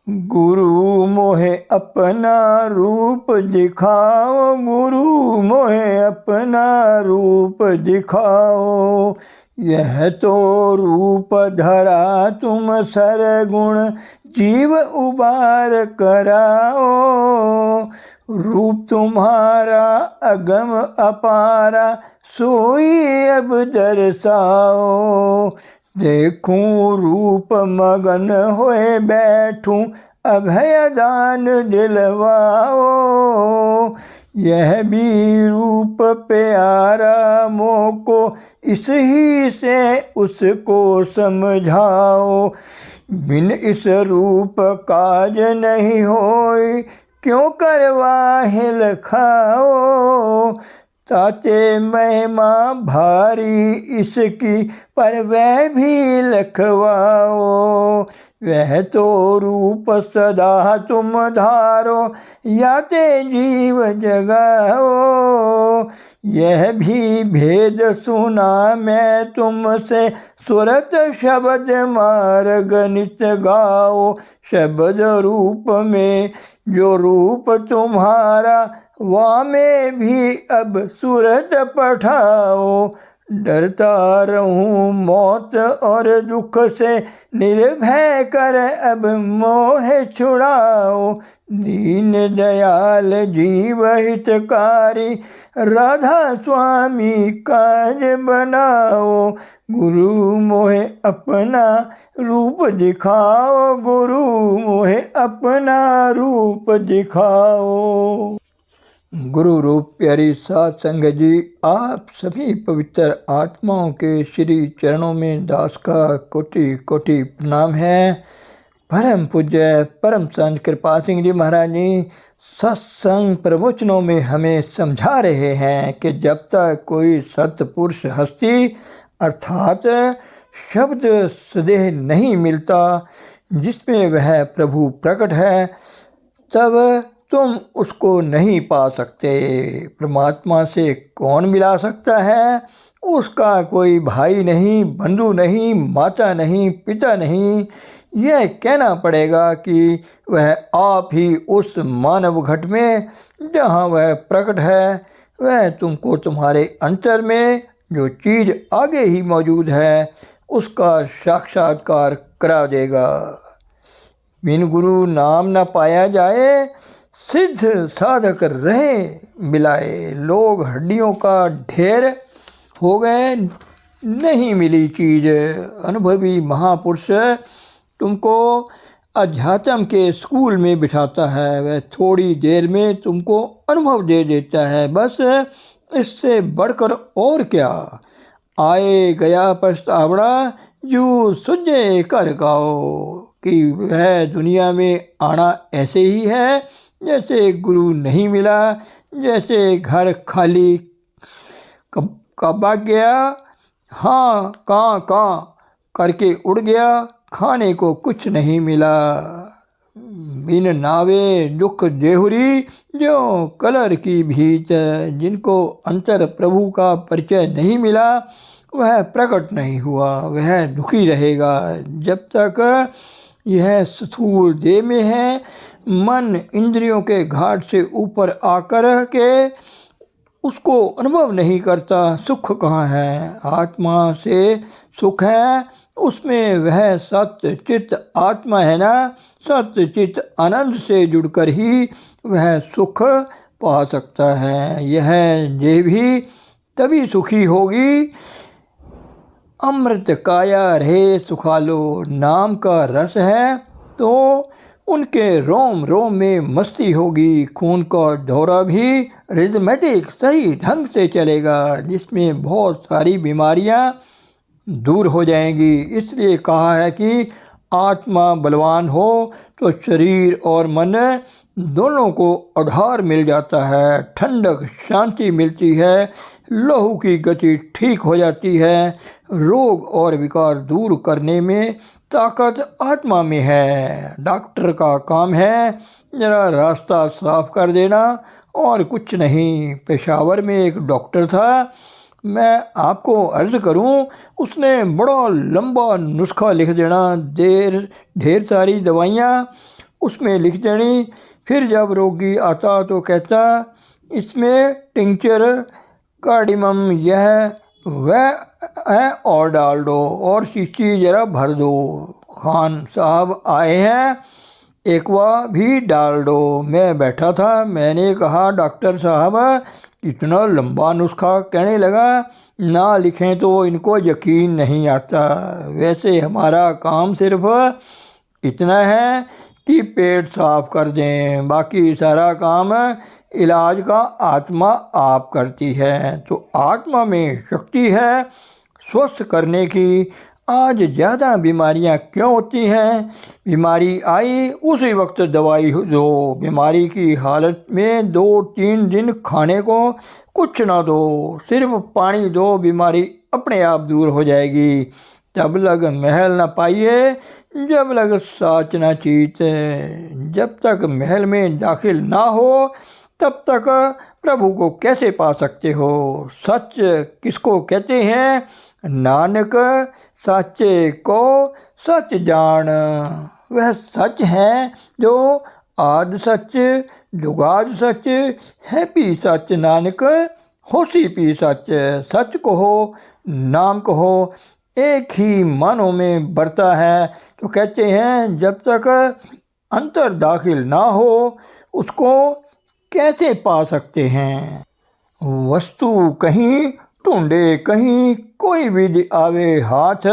गुरु मोहे अपना रूप दिखाओ, गुरु मोहे अपना रूप दिखाओ। यह तो रूप धरा तुम सरगुण जीव उबार कराओ। रूप तुम्हारा अगम अपारा सोई अब दर्शाओ। देखूं रूप मगन होए बैठूं अभय दान दिलवाओ। यह भी रूप प्यारा मोको इस ही से उसको समझाओ। बिन इस रूप काज नहीं होई क्यों करवाहे लखाओ। ताते महिमा भारी इसकी पर वह भी लखवाओ। वह तो रूप सदा तुम धारो याते जीव जगाओ। यह भी भेद सुना मैं तुमसे सुरत शब्द मार्ग नित गाओ। शब्द रूप में जो रूप तुम्हारा वहाँ में भी अब सूरत पठाओ। डरता रहूं मौत और दुख से निर्भय कर अब मोह छुड़ाओ। दीन दयाल जीव हितकारी राधा स्वामी काज बनाओ। गुरु मोहे अपना रूप दिखाओ, गुरु मोहे अपना रूप दिखाओ। गुरु रूप प्यारी साध संगत जी, आप सभी पवित्र आत्माओं के श्री चरणों में दास का कोटि कोटि प्रणाम है। परम पूज्य परम संत कृपा सिंह जी महाराज जी सत्संग प्रवचनों में हमें समझा रहे हैं कि जब तक कोई सत्पुरुष हस्ती अर्थात शब्द सदेह नहीं मिलता जिसमें वह प्रभु प्रकट है, तब तुम उसको नहीं पा सकते। परमात्मा से कौन मिला सकता है? उसका कोई भाई नहीं, बंधु नहीं, माता नहीं, पिता नहीं। यह कहना पड़ेगा कि वह आप ही उस मानव घट में जहाँ वह प्रकट है, वह तुमको तुम्हारे अंतर में जो चीज़ आगे ही मौजूद है उसका साक्षात्कार करा देगा। बिन गुरु नाम न पाया जाए, सिद्ध साधक रहे मिलाए। लोग हड्डियों का ढेर हो गए, नहीं मिली चीज़। अनुभवी महापुरुष तुमको अध्यात्म के स्कूल में बिठाता है, वह थोड़ी देर में तुमको अनुभव दे देता है, बस इससे बढ़कर और क्या। आए गया पछतावड़ा जू सुझे कर गाओ, कि वह दुनिया में आना ऐसे ही है जैसे गुरु नहीं मिला, जैसे घर खाली कब गया, हाँ कहाँ करके उड़ गया, खाने को कुछ नहीं मिला। बिन नावे दुख देहुरी जो कलर की भीत, जिनको अंतर प्रभु का परिचय नहीं मिला वह प्रकट नहीं हुआ, वह दुखी रहेगा। जब तक यह स्थूल देह में है, मन इंद्रियों के घाट से ऊपर आकर के उसको अनुभव नहीं करता। सुख कहाँ है? आत्मा से सुख है, उसमें वह सत्य चित्त आत्मा है ना। सत्य चित्त आनंद से जुड़कर ही वह सुख पा सकता है। यह देह भी तभी सुखी होगी। अमृत काया रहे सुखालो नाम का रस है तो उनके रोम रोम में मस्ती होगी। खून का दौरा भी रिदमेटिक सही ढंग से चलेगा, जिसमें बहुत सारी बीमारियां दूर हो जाएंगी। इसलिए कहा है कि आत्मा बलवान हो तो शरीर और मन दोनों को आधार मिल जाता है, ठंडक शांति मिलती है, लहू की गति ठीक हो जाती है। रोग और विकार दूर करने में ताकत आत्मा में है। डॉक्टर का काम है जरा रास्ता साफ कर देना और कुछ नहीं। पेशावर में एक डॉक्टर था, मैं आपको अर्ज करूं, उसने बड़ा लंबा नुस्खा लिख देना, ढेर सारी दवाइयाँ उसमें लिख देनी। फिर जब रोगी आता तो कहता इसमें टिंचर कार्डिमम यह वह है और डाल दो और शीशी ज़रा भर दो। खान साहब आए हैं, एक्वा भी डाल दो। मैं बैठा था, मैंने कहा डॉक्टर साहब इतना लंबा नुस्खा कहने लगा, ना लिखें तो इनको यकीन नहीं आता। वैसे हमारा काम सिर्फ इतना है कि पेट साफ कर दें, बाकी सारा काम इलाज का आत्मा आप करती है। तो आत्मा में शक्ति है स्वस्थ करने की। आज ज़्यादा बीमारियां क्यों होती हैं? बीमारी आई उसी वक्त दवाई दो। बीमारी की हालत में 2-3 दिन खाने को कुछ ना दो, सिर्फ पानी दो, बीमारी अपने आप दूर हो जाएगी। तब लग महल न पाइए जब लग साच न चीते। जब तक महल में दाखिल ना हो तब तक प्रभु को कैसे पा सकते हो? सच किसको कहते हैं? नानक साचे को सच जान। वह सच है जो आद सच जुगाद सच है भी सच। नानक होसी भी सच। सच कहो नाम कहो एक ही मानों में बढ़ता है। तो कहते हैं जब तक अंतर दाखिल ना हो उसको कैसे पा सकते हैं? वस्तु कहीं ढूंढे कहीं कोई विधि आवे हाथ।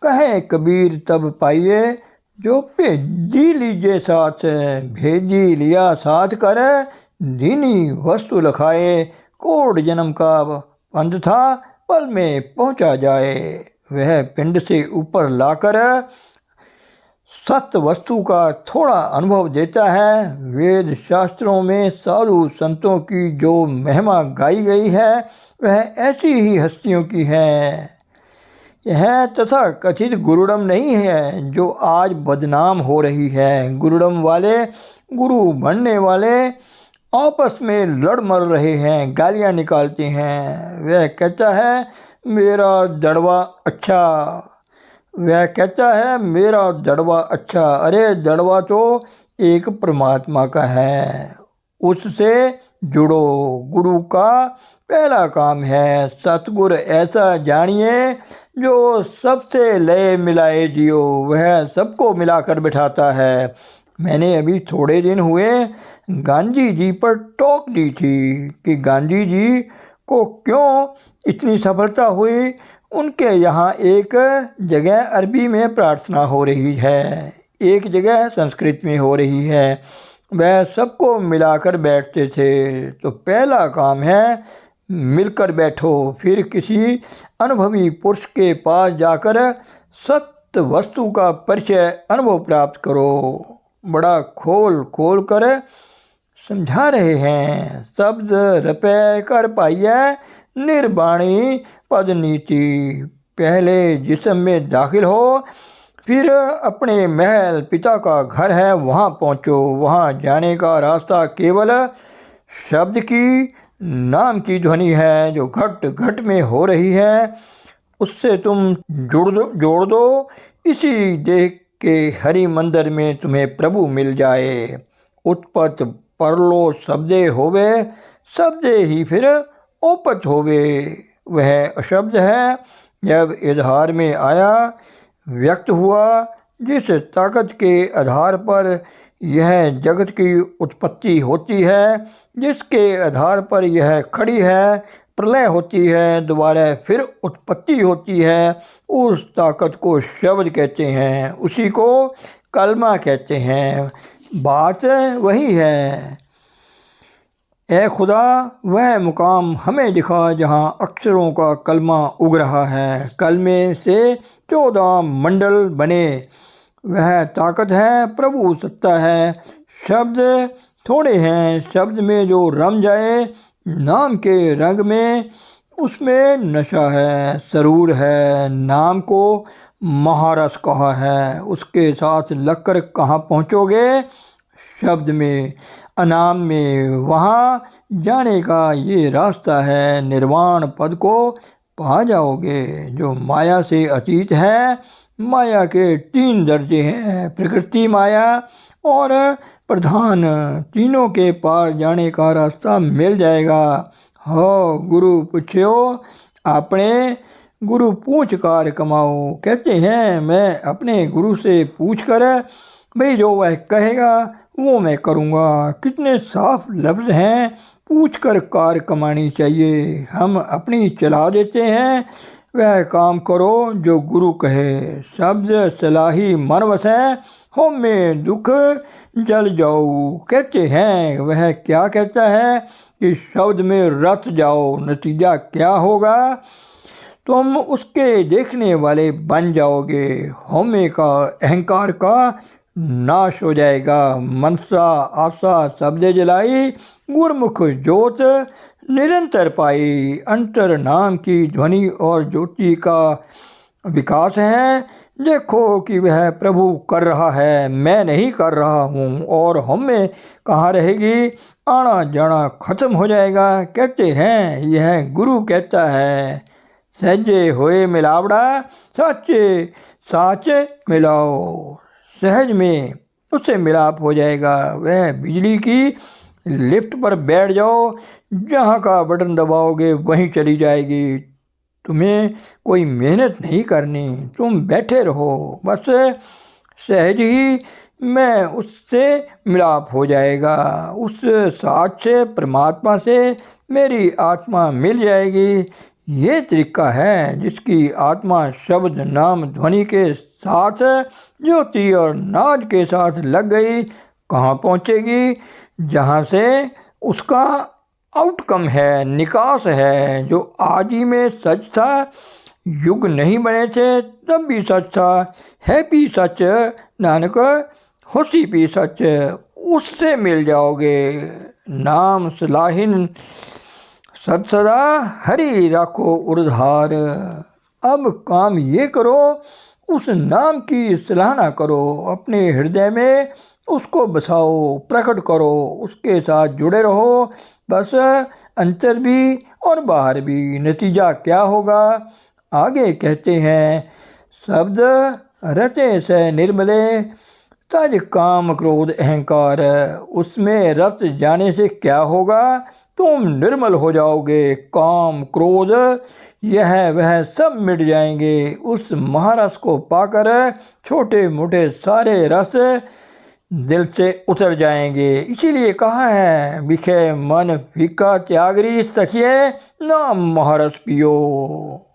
कहे कबीर तब पाइए जो भेजी लीजिए साथ। भेजी लिया साथ कर दीनी वस्तु लखाए। कोट जन्म का पंथ था पल में पहुंचा जाए। वह पिंड से ऊपर लाकर सत्य वस्तु का थोड़ा अनुभव देता है। वेद शास्त्रों में साधु संतों की जो महिमा गाई गई है वह ऐसी ही हस्तियों की है। यह तथा कथित गुरुडम नहीं है जो आज बदनाम हो रही है। गुरुडम वाले गुरु बनने वाले आपस में लड़ मर रहे हैं, गालियाँ निकालते हैं। वह कहता है मेरा दड़वा अच्छा, वह कहता है मेरा दड़वा अच्छा। अरे दड़वा तो एक परमात्मा का है, उससे जुड़ो। गुरु का पहला काम है सतगुर ऐसा जानिए जो सबसे लय मिलाए जियो। वह सबको मिलाकर बिठाता है। मैंने अभी थोड़े दिन हुए गांधी जी पर टोक दी थी कि गांधी जी को क्यों इतनी सफलता हुई। उनके यहाँ एक जगह अरबी में प्रार्थना हो रही है, एक जगह संस्कृत में हो रही है। वह सबको मिलाकर बैठते थे। तो पहला काम है मिलकर बैठो, फिर किसी अनुभवी पुरुष के पास जाकर सत्य वस्तु का परिचय अनुभव प्राप्त करो। बड़ा खोल खोल कर समझा रहे हैं। शब्द रपे कर पाइए निर्वाणी पद नीति। पहले जिस्म में दाखिल हो, फिर अपने महल पिता का घर है वहाँ पहुँचो। वहाँ जाने का रास्ता केवल शब्द की नाम की ध्वनि है जो घट घट में हो रही है, उससे तुम जोड़ दो। इसी देह के हरि मंदिर में तुम्हें प्रभु मिल जाए। उत्पत परलो शब्दे होवे, शब्दे ही फिर ओपत होवे। वह अशब्द है जब इजहार में आया व्यक्त हुआ। जिस ताकत के आधार पर यह जगत की उत्पत्ति होती है, जिसके आधार पर यह खड़ी है, प्रलय होती है, दोबारा फिर उत्पत्ति होती है, उस ताकत को शब्द कहते हैं, उसी को कलमा कहते हैं। बात वही है। ए खुदा वह मुकाम हमें दिखा जहाँ अक्षरों का कलमा उग रहा है। कलमे से 14 मंडल बने। वह ताकत है, प्रभु सत्ता है। शब्द थोड़े हैं, शब्द में जो रम जाए नाम के रंग में उसमें नशा है, सरूर है। नाम को महारस कहा है, उसके साथ लगकर कहाँ पहुँचोगे? शब्द में, अनाम में। वहाँ जाने का ये रास्ता है। निर्वाण पद को पा जाओगे। जो माया से अतीत है, माया के 3 दर्जे हैं, प्रकृति माया और प्रधान। तीनों के पार जाने का रास्ता मिल जाएगा। हो गुरु पूछो अपने, गुरु पूछ कार कमाओ। कहते हैं मैं अपने गुरु से पूछ कर भाई जो वह कहेगा वो मैं करूँगा। कितने साफ लफ्ज़ हैं, पूछ कर कार कमानी चाहिए। हम अपनी चला देते हैं, वह काम करो जो गुरु कहे। शब्द सलाही मन वसै, हो में दुख जल जाओ। कहते हैं वह क्या कहता है कि शब्द में रत जाओ, नतीजा क्या होगा, तुम उसके देखने वाले बन जाओगे। होमे का, अहंकार का नाश हो जाएगा। मनसा आशा शब्द जलाई, गुरमुख ज्योत निरंतर पाई। अंतर नाम की ध्वनि और ज्योति का विकास है। देखो कि वह प्रभु कर रहा है, मैं नहीं कर रहा हूँ। और हम में कहाँ रहेगी, आना जाना खत्म हो जाएगा। कहते हैं यह गुरु कहता है, सहजे होए मिलावड़ा, साचे साच मिलाओ। सहज में उससे मिलाप हो जाएगा। वह बिजली की लिफ्ट पर बैठ जाओ, जहाँ का बटन दबाओगे वहीं चली जाएगी। तुम्हें कोई मेहनत नहीं करनी, तुम बैठे रहो बस, सहज ही मैं उससे मिलाप हो जाएगा। उस साथ से, परमात्मा से मेरी आत्मा मिल जाएगी। ये तरीका है जिसकी आत्मा शब्द नाम ध्वनि के साथ, ज्योति और नाद के साथ लग गई, कहाँ पहुँचेगी, जहाँ से उसका आउटकम है, निकास है। जो आज ही में सच था, युग नहीं बने थे तब भी सच था, है भी सच, नानक होसी भी सच। उससे मिल जाओगे। नाम सलाहिन सदा हरि राखो उर्धार। अब काम ये करो, उस नाम की सराहना करो, अपने हृदय में उसको बसाओ, प्रकट करो, उसके साथ जुड़े रहो। बस अंतर भी और बाहर भी। नतीजा क्या होगा, आगे कहते हैं, शब्द रते से निर्मले, तज काम क्रोध अहंकार। उसमें रत जाने से क्या होगा, तुम निर्मल हो जाओगे। काम क्रोध यह वह सब मिट जाएंगे। उस महारस को पाकर छोटे मोटे सारे रस दिल से उतर जाएंगे। इसीलिए कहा है, विषय मन फीका त्यागरी सखिए, नाम महारस पियो।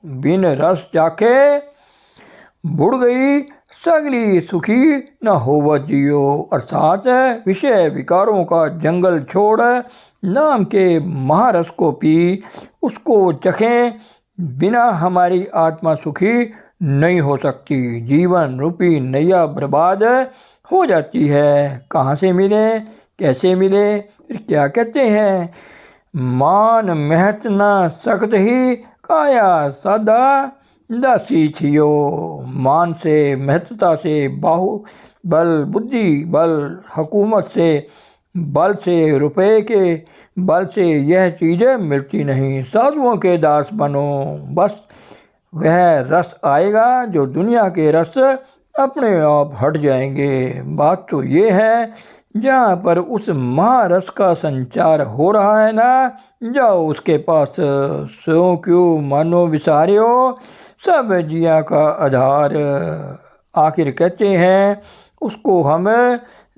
बिन रस चाखे बुढ़ गई सगली सुखी न होव जियो। अर्थात विषय विकारों का जंगल छोड़ नाम के महारस को पी, उसको चखें, बिना हमारी आत्मा सुखी नहीं हो सकती। जीवन रूपी नैया बर्बाद हो जाती है। कहाँ से मिले, कैसे मिले, फिर क्या कहते हैं, मान महत न सकत ही, काया सदा दासी थियो। मान से, महत्ता से, बाहु बल, बुद्धि बल, हुकूमत से, बल से, रुपए के बल से यह चीज़ें मिलती नहीं। साधुओं के दास बनो, बस वह रस आएगा जो दुनिया के रस अपने आप हट जाएंगे। बात तो ये है, जहाँ पर उस महारस का संचार हो रहा है ना, जाओ उसके पास। सो क्यों मानो विसारियो, सब जिया का आधार। आखिर कहते हैं, उसको हम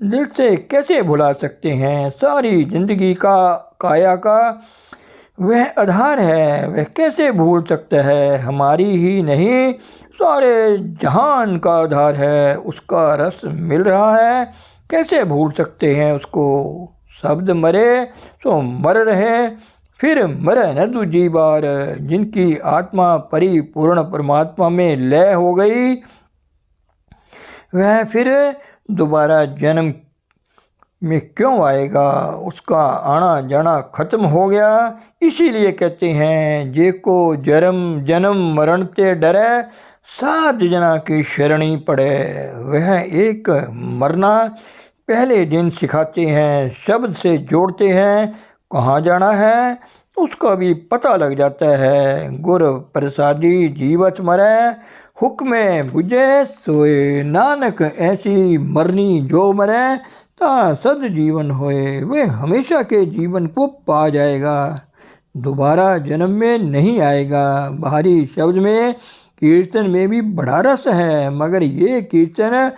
दिल से कैसे भुला सकते हैं। सारी जिंदगी का, काया का वह आधार है, वह कैसे भूल सकता है। हमारी ही नहीं, सारे जहान का आधार है। उसका रस मिल रहा है, कैसे भूल सकते हैं उसको। शब्द मरे तो मर रहे, फिर मरे न दूजी बार। जिनकी आत्मा परिपूर्ण परमात्मा में लय हो गई, वह फिर दोबारा जन्म में क्यों आएगा। उसका आना जाना खत्म हो गया। इसीलिए कहते हैं, जे को जन्म मरण ते डरे, 7 जना की शरणी पड़े। वह एक मरना पहले दिन सिखाते हैं, शब्द से जोड़ते हैं, कहाँ जाना है उसका भी पता लग जाता है। गुर प्रसादी जीवत मरै, हुक्म बुझे सोए, नानक ऐसी मरनी जो मरै, ता सद जीवन होए। वे हमेशा के जीवन को पा जाएगा, दोबारा जन्म में नहीं आएगा। बाहरी शब्द में कीर्तन में भी बड़ा रस है, मगर ये कीर्तन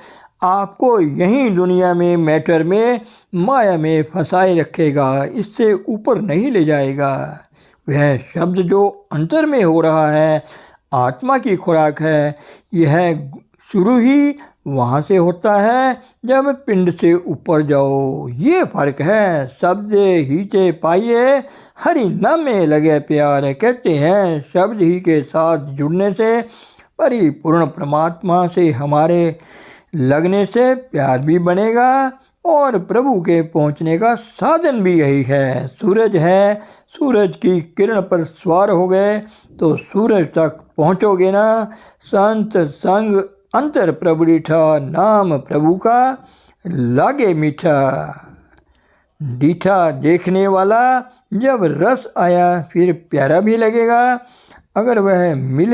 आपको यहीं दुनिया में मैटर में माया में फंसाए रखेगा, इससे ऊपर नहीं ले जाएगा। वह शब्द जो अंतर में हो रहा है आत्मा की खुराक है। यह शुरू ही वहाँ से होता है जब पिंड से ऊपर जाओ। ये फर्क है। शब्द हीचे पाइए हरि नाम में लगे प्यार। कहते हैं शब्द ही के साथ जुड़ने से, परिपूर्ण परमात्मा से हमारे लगने से प्यार भी बनेगा और प्रभु के पहुंचने का साधन भी यही है। सूरज है, सूरज की किरण पर सवार हो गए तो सूरज तक पहुंचोगे ना। संत संग अंतर प्रभु डीठा, नाम प्रभु का लागे मीठा। डीठा देखने वाला जब रस आया फिर प्यारा भी लगेगा। अगर वह मिल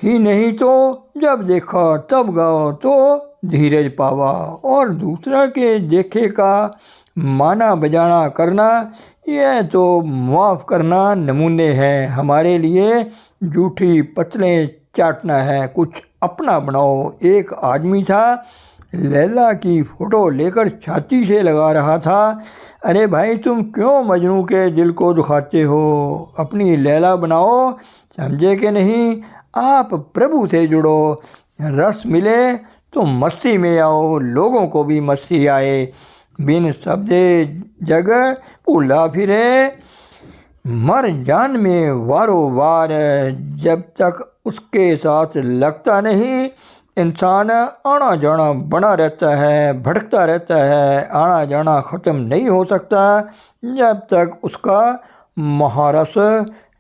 ही नहीं तो जब देखा तब गाओ तो धीरज पावा। और दूसरा के देखे का माना बजाना करना, यह तो माफ़ करना नमूने हैं। हमारे लिए जूठी पतलें चाटना है, कुछ अपना बनाओ। एक आदमी था, लैला की फ़ोटो लेकर छाती से लगा रहा था। अरे भाई तुम क्यों मजनू के दिल को दुखाते हो, अपनी लैला बनाओ, समझे कि नहीं। आप प्रभु से जुड़ो, रस मिले तो मस्ती में आओ, लोगों को भी मस्ती आए। बिन शब्दे जग भूला फिरे, मर जान में वारो वार। जब तक उसके साथ लगता नहीं इंसान आना जाना बना रहता है, भटकता रहता है। आना जाना ख़त्म नहीं हो सकता जब तक उसका महारस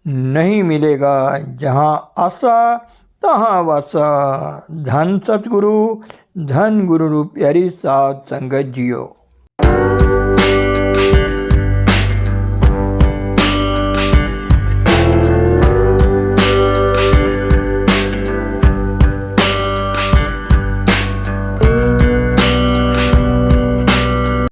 नहीं मिलेगा। जहाँ आशा तहाँ वासा। धन सतगुरु, धन गुरु रूप प्यारी साध संगत जियो।